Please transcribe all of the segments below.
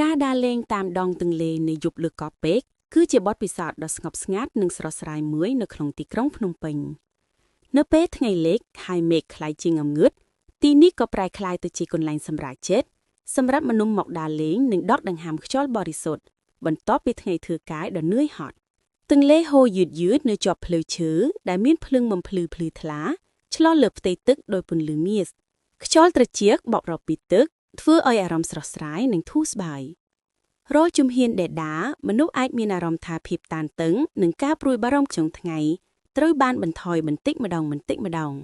ការដើរលេងតាមដងទន្លេនៃយប់លើកោះពេកគឺជាបទពិសោធន៍ដ៏ស្ងប់ស្ងាត់និងស្រស់ស្រាយមួយនៅក្នុងទីក្រុងភ្នំពេញនៅពេលថ្ងៃលិចហើយមេឃក្លាយជាងងឹតទីនេះក៏ប្រែក្លាយទៅជាកន្លែងសម្រាកចិត្តសម្រាប់មនុស្សមកដើរលេងនិងដកដង្ហើមខ្យល់បរិសុទ្ធបន្ទាប់ពីថ្ងៃធ្វើការដ៏នឿយហត់ទន្លេហូរយឺតនៅជាប់ភ្លៅឈើដែលមានភ្លឺបំភ្លឺភ្លឺថ្លាឆ្លុះលើផ្ទៃទឹកដោយពន្លឺមាសខ្យល់ត្រជាក់បក់រពីទឹកធ្វើឲ្យអារម្មណ៍ស្រស់ស្រាយនិងធូរស្បើយរាល់ជំហានដែលដើរមនុស្សអាចមានអារម្មណ៍ថាភាពតានតឹងនិងការព្រួយបារម្ភក្នុងថ្ងៃត្រូវបានបន្ថយបន្តិចម្ដង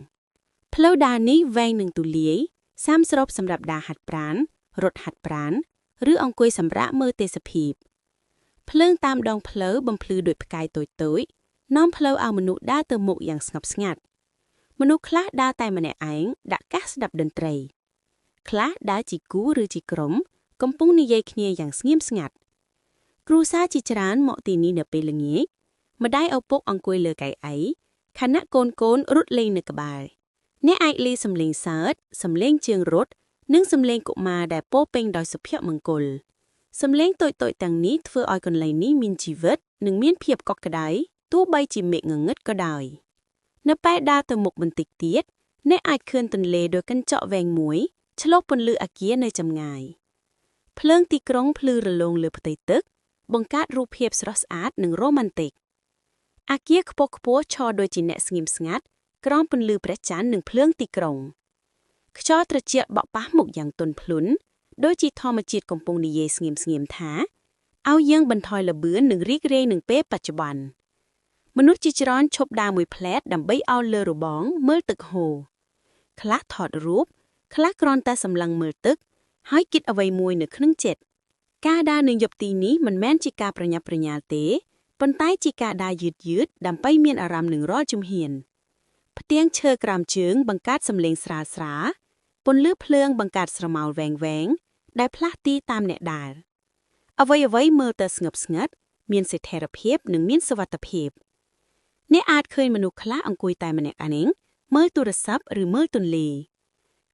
ផ្លូវដើរនេះវែងនិងទូលាយសមស្របសម្រាប់ដើរហាត់ប្រាណរត់ហាត់ប្រាណឬអង្គុយសម្រាកមើលទេសភាពភ្លើងតាមដងផ្លូវបំភ្លឺដោយផ្កាយតូចៗនាំផ្លូវឲ្យមនុស្សដើរទៅមុខយ៉ាងស្ងប់ស្ងាត់មនុស្សខ្លះដើរតែម្នាក់ឯងដាក់កាសស្ដាប់តន្ត្រីខ្លះដើរជាគូឬជាក្រុមកំពុងនិយាយគ្នាយ៉ាងស្ងៀមស្ងាត់គ្រួសារជាច្រើនមកទីនេះនៅពេលល្ងាចម្ដាយឪពុកអង្គុយលើកៅអីខណៈកូនរត់លេងនៅក្បែរអ្នកអាចឮសំឡេងសើចសំឡេងជើងរត់និងសំឡេងកុមារដែលពោរពេញដោយសុភមង្គលសំឡេងតូចៗទាំងនេះធ្វើឲ្យកន្លែងនេះមានជីវិតនិងមានភាពកក់ក្ដៅទោះបីជាមេឃងងឹតក៏ដោយនៅពេលដើរទៅមុខបន្តិចទៀតអ្នកអាចឃើញទន្លេដោយកញ្ចក់វែងមួយឆ្លុះពន្លឺអគារនៅចម្ងាយភ្លើងទីក្រុងភ្លឺរលោងលើផ្ទៃទឹកបង្កើតរូបភាពស្រស់ស្អាតនិងរ៉ូម៉ាន់ទិកអគារខ្ពស់ឈរដូចជាអ្នកស្ងៀមស្ងាត់ក្រោមពន្លឺព្រះច័ន្ទនិងភ្លើងទីក្រុងខ្យល់ត្រជាក់បក់ប៉ះមុខយ៉ាងទន់ភ្លន់ដូចជាធម្មជាតិកំពុងនិយាយស្ងៀមថាឲ្យយើងបន្ថយល្បឿននិងរីករាយនឹងពេលបច្ចុប្បន្នមនុស្សជាច្រើនឈប់ដើរមួយផ្លែតដើម្បីឲ្យលើរបងមើលទឹកហូរខ្លះថតរូបខ្លះគ្រាន់តែសម្លឹងមើលទឹកហើយគិតអ្វីមួយនៅក្នុងចិត្តការដើរនៅយប់ទីនេះមិនមែនជាការប្រញាប់ប្រញាល់ទេប៉ុន្តែជាការដើរយឺតដើម្បីមានអារម្មណ៍នឹងរាល់ជំហានផ្ទាំងឈើក្រោមជើងបង្កើតសំឡេងស្រាលពន្លឺភ្លើងបង្កើតស្រមោលវែងដែលផ្លាស់ទីតាមអ្នកដើរអ្វីមើលទៅស្ងប់ស្ងាត់មានសេដ្ឋរភាពនិងមានសុវត្ថិភាពអ្នកអាចឃើញមនុស្សខ្លះអង្គុយតែម្នាក់ឯងមើលទូរស័ព្ទឬមើលទន្លេ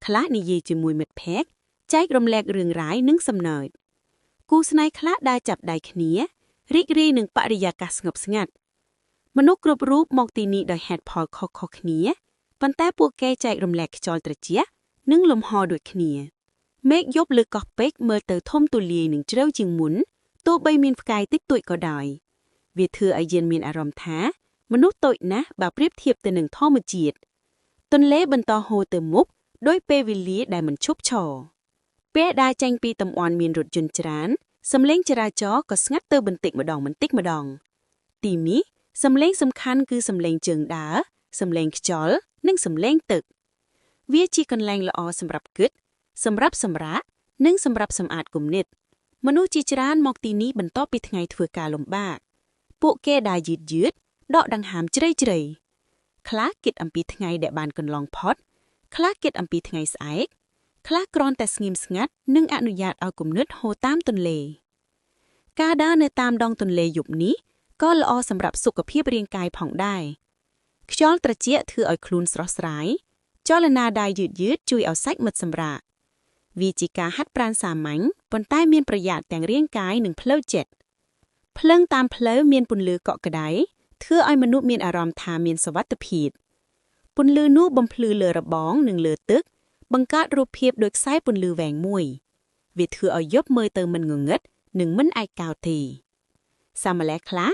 ខ្លះនិយាយជាមួយមិត្តភក្តិចែករំលែករឿងរ៉ាវនិងសំណើចគូស្នេហ៍ខ្លះដើរចាប់ដៃគ្នារីករាយនឹងបរិយាកាសស្ងប់ស្ងាត់មនុស្សគ្រប់រូបមកទីនេះដោយហេតុផលខុសៗគ្នាប៉ុន្តែពួកគេចែករំលែកខ្យល់ត្រជាក់និងលំហដូចគ្នាមេឃយប់លើកោះពេជ្រមើលទៅធំទូលាយនិងជ្រៅជាងមុនទោះបីមានផ្កាយតិចតួចក៏ដោយវាធ្វើឲ្យយើងមានអារម្មណ៍ថាមនុស្សតូចណាស់បើប្រៀបធៀបទៅនឹងធម្មជាតិទន្លេបន្តហូរទៅមុខដោយពេលវេលាដែលមិនឈប់ឈរពេលដើរចេញពីតំបន់មានរថយន្តច្រើនសំឡេងចរាចរណ៍ក៏ស្ងាត់ទៅបន្តិចម្ដងទីនេះសំឡេងសំខាន់គឺសំឡេងជើងដើរសំឡេងខ្យល់និងសំឡេងទឹកវាជាកន្លែងល្អសម្រាប់គិតសម្រាប់សម្រាកនិងសម្រាប់សម្អាតគំនិតមនុស្សជាច្រើនមកទីនេះបន្ទាប់ពីថ្ងៃធ្វើការលំបាកពួកគេដើរយឺតដកដង្ហើមជ្រៅខ្លះគិតអំពីថ្ងៃដែលបានកន្លងផុតខ្លះគិតអំពីថ្ងៃស្អែកខ្លះគ្រាន់តែស្ងៀមស្ងាត់និងអនុញ្ញាតឲ្យគំនិតហូរតាមទន្លេការដើរនៅតាមដងទន្លេយប់នេះក៏ល្អសម្រាប់សុខភាពរាងកាយផងដែរខ្យល់ត្រជាក់ធ្វើឲ្យខ្លួនស្រស់ស្រាយចលនាដើរយឺតជួយឲ្យសាច់មិនសម្រាកវាជាការហាត់ប្រាណសាមញ្ញប៉ុន្តែមានប្រយោជន៍ទាំងរាងកាយនិងផ្លូវចិត្តភ្លើងតាមផ្លូវមានពន្លឺកក់ក្ដៅធ្វើឲ្យមនុស្សមានអារម្មណ៍ថាមានសុវត្ថិភាពពន្លឺនោះបំភ្លឺលើរបងនិងលើទឹកបង្កើតរូបភាពដូចខ្សែពន្លឺវែងមួយវាធ្វើឲ្យយប់មើលទៅមិនងងឹតនិងមិនឯកោទេសាមឡេះខ្លះ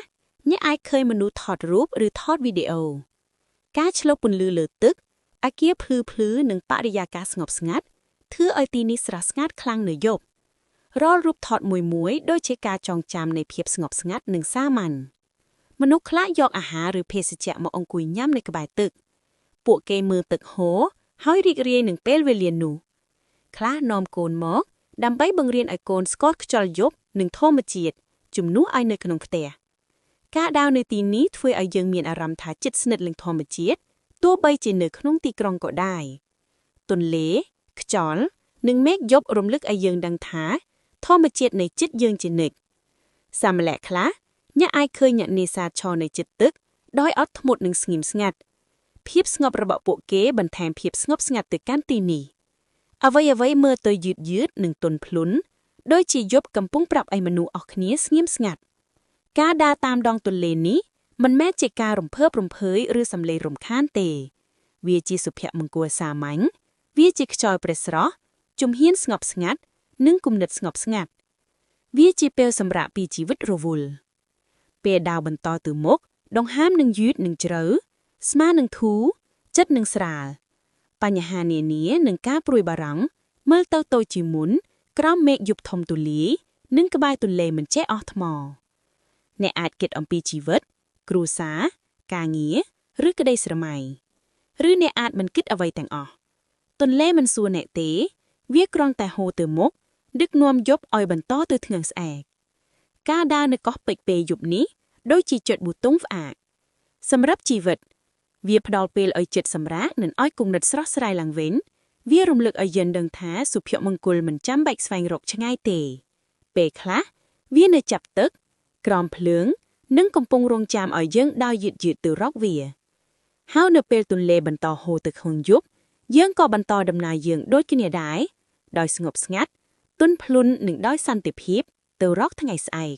អ្នកអាចឃើញមនុស្សថតរូបឬថតវីដេអូការឆ្លុះពន្លឺលើទឹកអគារភ្លឺនិងបរិយាកាសស្ងប់ស្ងាត់ធ្វើឲ្យទីនេះស្រស់ស្ងាត់ខ្លាំងនៅយប់រាល់រូបថតមួយដូចជាការចងចាំនៃភាពស្ងប់ស្ងាត់និងសាមញ្ញមនុស្សខ្លះយកអាហារឬភេសជ្ជៈមកអង្គុយញ៉ាំនៅក្បែរទឹកពួកគេមើលទឹកហូរហើយរីករាយនឹងពេលវេលានោះខ្លះនាំកូនមកដើម្បីបង្រៀនឲ្យកូនស្គាល់ខ្យល់យប់និងធម្មជាតិជំនួសឲ្យនៅក្នុងផ្ទះការដើរនៅទីនេះធ្វើឲ្យយើងមានអារម្មណ៍ថាជិតស្និទ្ធនឹងធម្មជាតិទោះបីជានៅក្នុងទីក្រុងក៏ដែរទន្លេខ្យល់និងមេឃយប់រំលឹកឲ្យយើងដឹងថាធម្មជាតិនៅជិតយើងជានិច្ចសាមឡេះខ្លះអ្នកអាចឃើញអ្នកនេសាទឈរនៅជិតទឹកដោយអត់ធ្មត់និងស្ងៀមស្ងាត់ភាពស្ងប់របស់ពួកគេបន្ថែមភាពស្ងប់ស្ងាត់ទៅកាន់ទីនេះអ្វីមើលទៅយឺតនិងទន់ភ្លន់ ដោយជាយប់កំពុងប្រាប់ឲ្យមនុស្សអស់គ្នាស្ងៀមស្ងាត់ការដើរតាមដងទន្លេនេះមិនមែនជាការរំភើបរំភើយឬសំឡេងរំខានទេវាជាសុភមង្គលសាមញ្ញវាជាខ្យល់ព្រះស្រស់ជំហានស្ងប់ស្ងាត់និងគំនិតស្ងប់ស្ងាត់វាជាពេលសម្រាប់ពីជីវិតរវល់ពេលដើរបន្តទៅមុខដង្ហើមនឹងយឺតនឹងជ្រៅស្មានឹងធូរចិត្តនឹងស្រាលបញ្ហានានានឹងការព្រួយបារម្ភមើលទៅតូចជាមុនក្រោមមេឃយប់ធំទូលាយនិងក្បែរទន្លេមិនចេះអស់ថ្មអ្នកអាចគិតអំពីជីវិតគ្រួសារការងារឬក្តីស្រមៃឬអ្នកអាចមិនគិតអ្វីទាំងអស់ទន្លេមិនសួរអ្នកទេវាគ្រាន់តែហូរទៅមុខដឹកនាំយប់ឲ្យបន្តទៅថ្ងៃស្អែកការដើរនៅកោះពេជ្រពេលយប់នេះដូចជាចុចប៊ូតុងផ្អាកសម្រាប់ជីវិតវាផ្ដល់ពេលឲ្យចិត្តសម្រាកនិងឲ្យគំនិតស្រស់ស្រាយឡើងវិញវារំលឹកឲ្យយើងដឹងថាសុភមង្គលមិនចាំបាច់ស្វែងរកឆ្ងាយទេពេលខ្លះវានៅចាប់ទឹកក្រោមភ្លើងនិងកំពុងរង់ចាំឲ្យយើងដើរយឺតៗទៅរកវាហើយនៅពេលទន្លេបន្តហូរទៅក្នុងយប់យើងក៏បន្តដំណើរយើងដូចគ្នាដែរដោយស្ងប់ស្ងាត់ទន់ភ្លន់និងដោយសន្តិភាពទៅរកថ្ងៃស្អែក